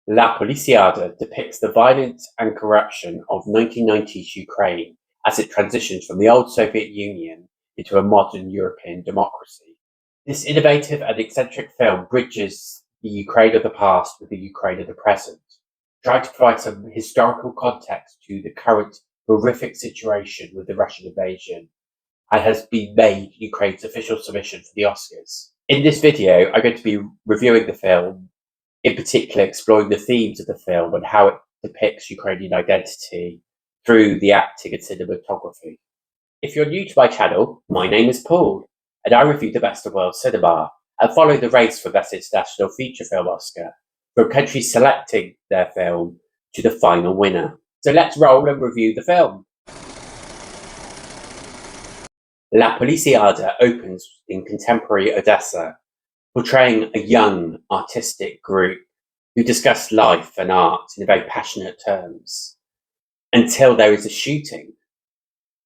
La Palisiada depicts the violence and corruption of 1990s Ukraine as it transitions from the old Soviet Union into a modern European democracy. This innovative and eccentric film bridges the Ukraine of the past with the Ukraine of the present, trying to provide some historical context to the current horrific situation with the Russian invasion, and has been made Ukraine's official submission for the Oscars. In this video, I'm going to be reviewing the film, in particular exploring the themes of the film and how it depicts Ukrainian identity through the acting and cinematography. If you're new to my channel, my name is Paul, and I review the best of world cinema and follow the race for Best International Feature Film Oscar, from countries selecting their film to the final winner. So let's roll and review the film. La Palisiada opens in contemporary Odessa, portraying a young, artistic group who discuss life and art in very passionate terms, until there is a shooting.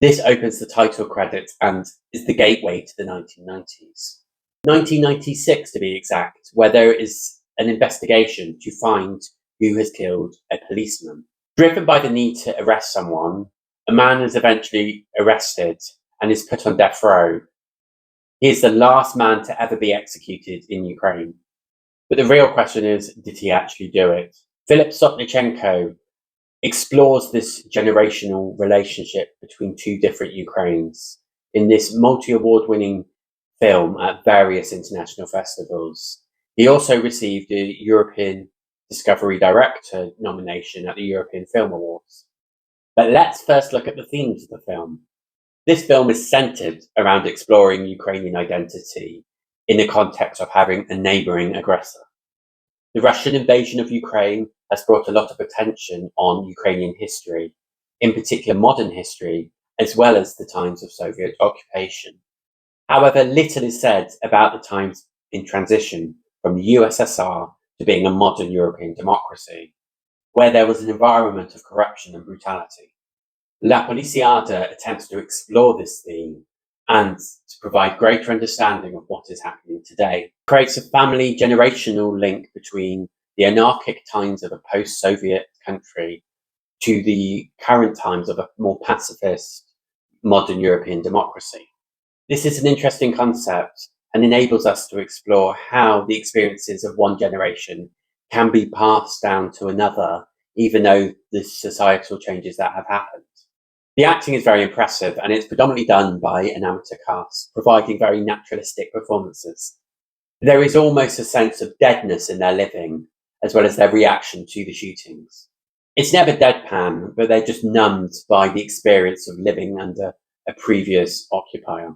This opens the title credits and is the gateway to the 1990s. 1996 to be exact, where there is an investigation to find who has killed a policeman. Driven by the need to arrest someone, a man is eventually arrested and is put on death row. He is the last man to ever be executed in Ukraine. But the real question is, did he actually do it? Philip Sotnichenko explores this generational relationship between two different Ukraines in this multi-award winning film at various international festivals. He also received a European Discovery Director nomination at the European Film Awards. But let's first look at the themes of the film. This film is centered around exploring Ukrainian identity in the context of having a neighboring aggressor. The Russian invasion of Ukraine has brought a lot of attention on Ukrainian history, in particular modern history, as well as the times of Soviet occupation. However, little is said about the times in transition from the USSR to being a modern European democracy, where there was an environment of corruption and brutality. La Palisiada attempts to explore this theme and to provide greater understanding of what is happening today. It creates a family generational link between the anarchic times of a post-Soviet country to the current times of a more pacifist modern European democracy. This is an interesting concept and enables us to explore how the experiences of one generation can be passed down to another, even though the societal changes that have happened. The acting is very impressive, and it's predominantly done by an amateur cast, providing very naturalistic performances. There is almost a sense of deadness in their living, as well as their reaction to the shootings. It's never deadpan, but they're just numbed by the experience of living under a previous occupier.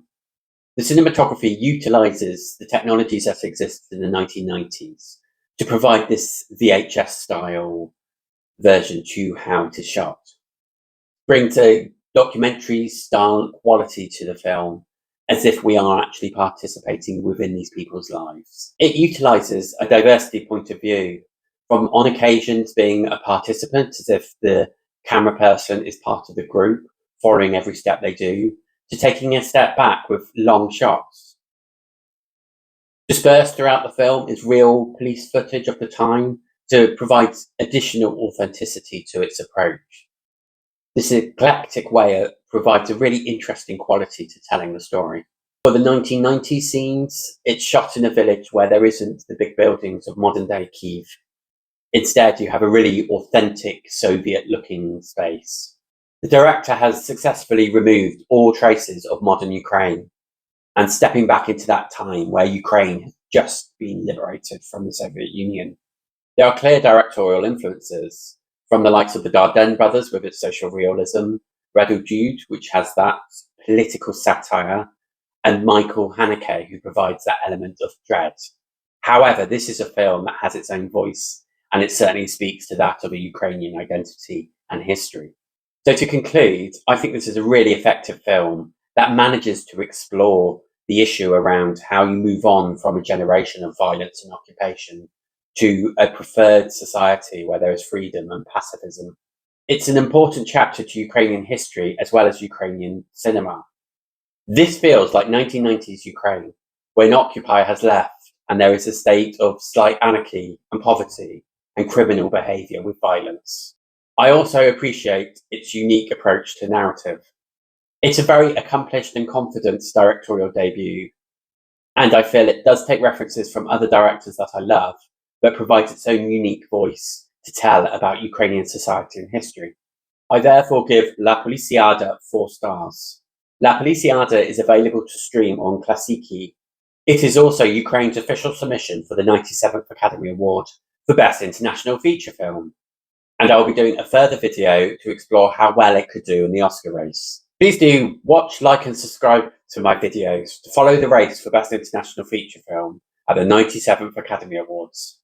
The cinematography utilizes the technologies that existed in the 1990s to provide this VHS-style version to how it is shot. Brings a documentary style quality to the film, as if we are actually participating within these people's lives. It utilizes a diversity point of view, from on occasions being a participant, as if the camera person is part of the group, following every step they do, to taking a step back with long shots. Dispersed throughout the film is real police footage of the time to provide additional authenticity to its approach. This eclectic way provides a really interesting quality to telling the story. For the 1990s scenes, it's shot in a village where there isn't the big buildings of modern-day Kyiv. Instead, you have a really authentic Soviet-looking space. The director has successfully removed all traces of modern Ukraine and stepping back into that time where Ukraine has just been liberated from the Soviet Union. There are clear directorial influences from the likes of the Dardenne brothers with its social realism, Red Jude, which has that political satire, and Michael Haneke, who provides that element of dread. However, this is a film that has its own voice, and it certainly speaks to that of a Ukrainian identity and history. So to conclude, I think this is a really effective film that manages to explore the issue around how you move on from a generation of violence and occupation to a preferred society where there is freedom and pacifism. It's an important chapter to Ukrainian history as well as Ukrainian cinema. This feels like 1990s Ukraine, where an occupier has left and there is a state of slight anarchy and poverty, and criminal behaviour with violence. I also appreciate its unique approach to narrative. It's a very accomplished and confident directorial debut, and I feel it does take references from other directors that I love, but provides its own unique voice to tell about Ukrainian society and history. I therefore give La Palisiada 4 stars. La Palisiada is available to stream on Klasiki. It is also Ukraine's official submission for the 97th Academy Award for Best International Feature Film. And I'll be doing a further video to explore how well it could do in the Oscar race. Please do watch, like and subscribe to my videos to follow the race for Best International Feature Film at the 97th Academy Awards.